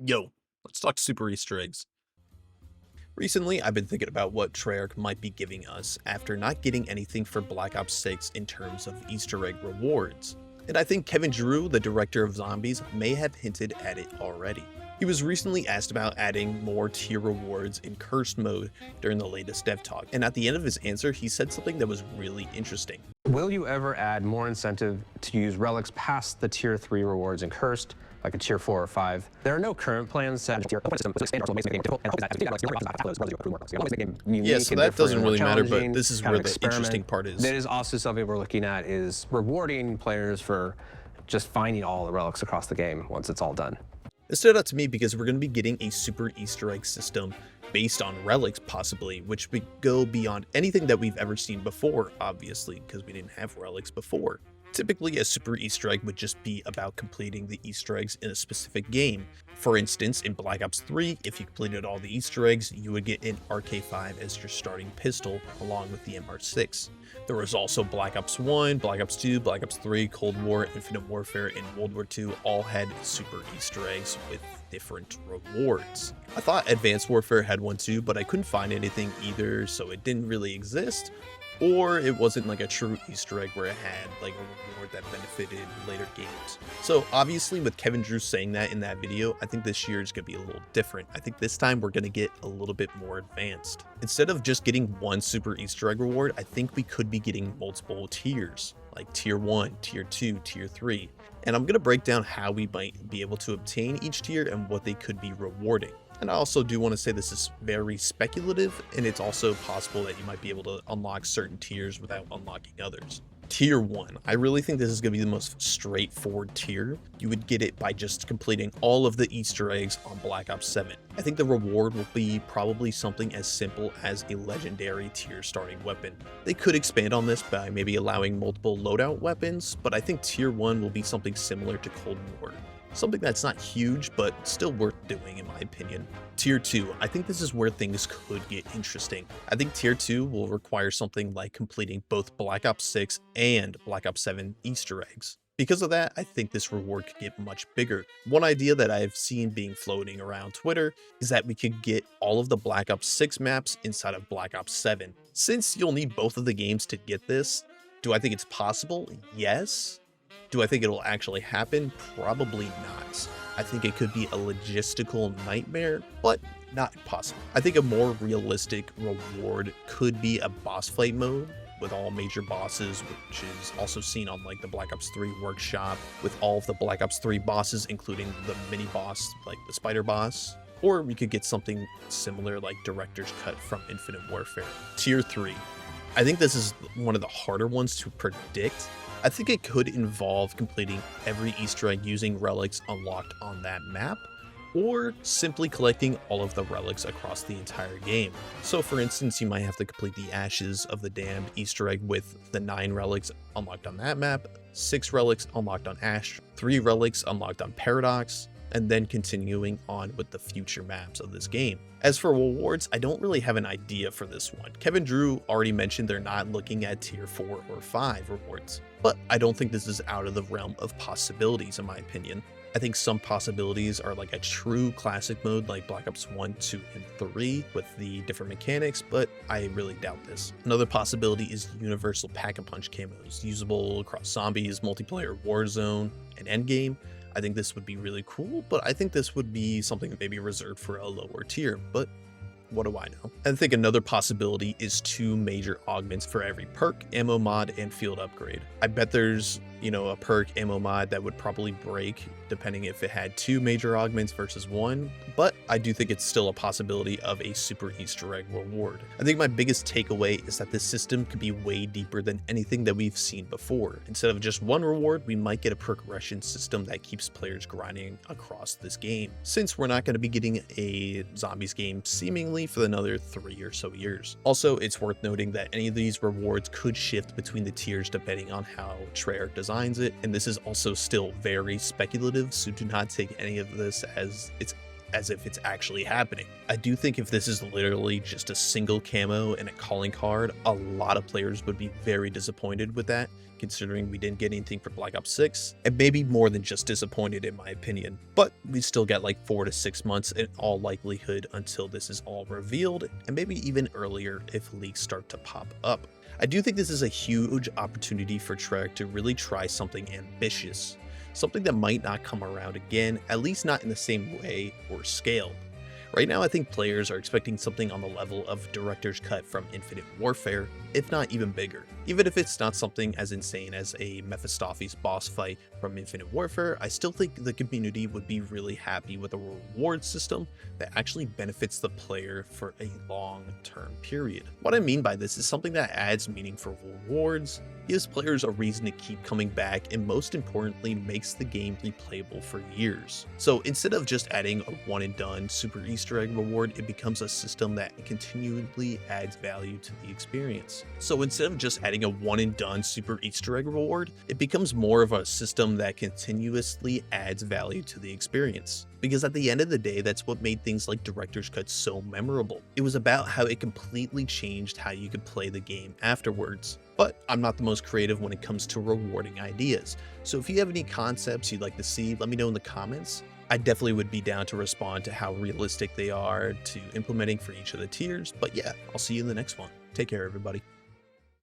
Yo, let's talk super Easter eggs. Recently, I've been thinking about what Treyarch might be giving us after not getting anything for Black Ops 6 in terms of Easter egg rewards. And I think Kevin Drew, the director of Zombies, may have hinted at it already. He was recently asked about adding more tier rewards in cursed mode during the latest dev talk, and at the end of his answer, he said something that was really interesting. Will you ever add more incentive to use relics past the tier 3 rewards in cursed, like a tier 4 or 5? There are no current plans to add tier Yeah, so that doesn't really matter, but this is where the interesting part is. That is also something we're looking at, is rewarding players for just finding all the relics across the game once it's all done. It stood out to me because we're going to be getting a super Easter egg system based on relics possibly, which would go beyond anything that we've ever seen before, obviously, because we didn't have relics before. Typically, a super Easter egg would just be about completing the Easter eggs in a specific game. For instance, in Black Ops 3, if you completed all the Easter eggs, you would get an RK5 as your starting pistol, along with the MR6. There was also Black Ops 1, Black Ops 2, Black Ops 3, Cold War, Infinite Warfare, and World War II all had super Easter eggs with different rewards. I thought Advanced Warfare had one too, but I couldn't find anything either, so it didn't really exist. Or it wasn't like a true Easter egg where it had like a reward that benefited later games. So obviously with Kevin Drew saying that in that video, I think this year is going to be a little different. I think this time we're going to get a little bit more advanced. Instead of just getting one super Easter egg reward, I think we could be getting multiple tiers, like tier 1, tier 2, tier 3. And I'm going to break down how we might be able to obtain each tier and what they could be rewarding. And I also do want to say this is very speculative, and it's also possible that you might be able to unlock certain tiers without unlocking others. Tier 1. I really think this is going to be the most straightforward tier. You would get it by just completing all of the Easter eggs on Black Ops 7. I think the reward will be probably something as simple as a legendary tier starting weapon. They could expand on this by maybe allowing multiple loadout weapons, but I think tier 1 will be something similar to Cold War. Something that's not huge, but still worth doing in my opinion. Tier 2, I think this is where things could get interesting. I think Tier 2 will require something like completing both Black Ops 6 and Black Ops 7 Easter eggs. Because of that, I think this reward could get much bigger. One idea that I've seen being floating around Twitter is that we could get all of the Black Ops 6 maps inside of Black Ops 7. Since you'll need both of the games to get this, do I think it's possible? Yes. Do I think it'll actually happen? Probably not. I think it could be a logistical nightmare, but not impossible. I think a more realistic reward could be a boss fight mode with all major bosses, which is also seen on like the Black Ops 3 workshop with all of the Black Ops 3 bosses, including the mini boss, like the spider boss. Or we could get something similar like Director's Cut from Infinite Warfare. Tier 3. I think this is one of the harder ones to predict. I think it could involve completing every Easter egg using relics unlocked on that map, or simply collecting all of the relics across the entire game. So for instance, you might have to complete the Ashes of the Damned Easter egg with the 9 relics unlocked on that map, 6 relics unlocked on Ash, 3 relics unlocked on Paradox, and then continuing on with the future maps of this game. As for rewards, I don't really have an idea for this one. Kevin Drew already mentioned they're not looking at tier 4 or 5 rewards, but I don't think this is out of the realm of possibilities in my opinion. I think some possibilities are like a true classic mode like Black Ops 1, 2, and 3 with the different mechanics, but I really doubt this. Another possibility is universal pack-a-punch camos, usable across Zombies, multiplayer, Warzone, and Endgame. I think this would be really cool, but I think this would be something maybe reserved for a lower tier, but what do I know? I think another possibility is 2 major augments for every perk, ammo mod, and field upgrade. I bet there's, a perk ammo mod that would probably break depending if it had 2 major augments versus 1, but I do think it's still a possibility of a super Easter egg reward. I think my biggest takeaway is that this system could be way deeper than anything that we've seen before. Instead of just one reward, we might get a progression system that keeps players grinding across this game, since we're not going to be getting a Zombies game seemingly for another 3 or so years. Also, it's worth noting that any of these rewards could shift between the tiers depending on how Treyarch designs it, and this is also still very speculative, so do not take any of this as it's as if it's actually happening. I do think if this is literally just a single camo and a calling card, a lot of players would be very disappointed with that, considering we didn't get anything for Black Ops 6, and maybe more than just disappointed in my opinion. But we still got like 4 to 6 months in all likelihood until this is all revealed, and maybe even earlier if leaks start to pop up. I do think this is a huge opportunity for Treyarch to really try something ambitious. Something that might not come around again, at least not in the same way or scale. Right now, I think players are expecting something on the level of Director's Cut from Infinite Warfare, if not even bigger. Even if it's not something as insane as a Mephistopheles boss fight from Infinite Warfare, I still think the community would be really happy with a reward system that actually benefits the player for a long-term period. What I mean by this is something that adds meaningful rewards, gives players a reason to keep coming back, and most importantly, makes the game replayable for years. So instead of just adding a one and done super Easter egg reward, it becomes a system that continually adds value to the experience. So instead of just adding a one and done super Easter egg reward, it becomes more of a system that continuously adds value to the experience. Because at the end of the day, that's what made things like Director's Cut so memorable. It was about how it completely changed how you could play the game afterwards. But I'm not the most creative when it comes to rewarding ideas. So if you have any concepts you'd like to see, let me know in the comments. I definitely would be down to respond to how realistic they are to implementing for each of the tiers. But yeah, I'll see you in the next one. Take care, everybody.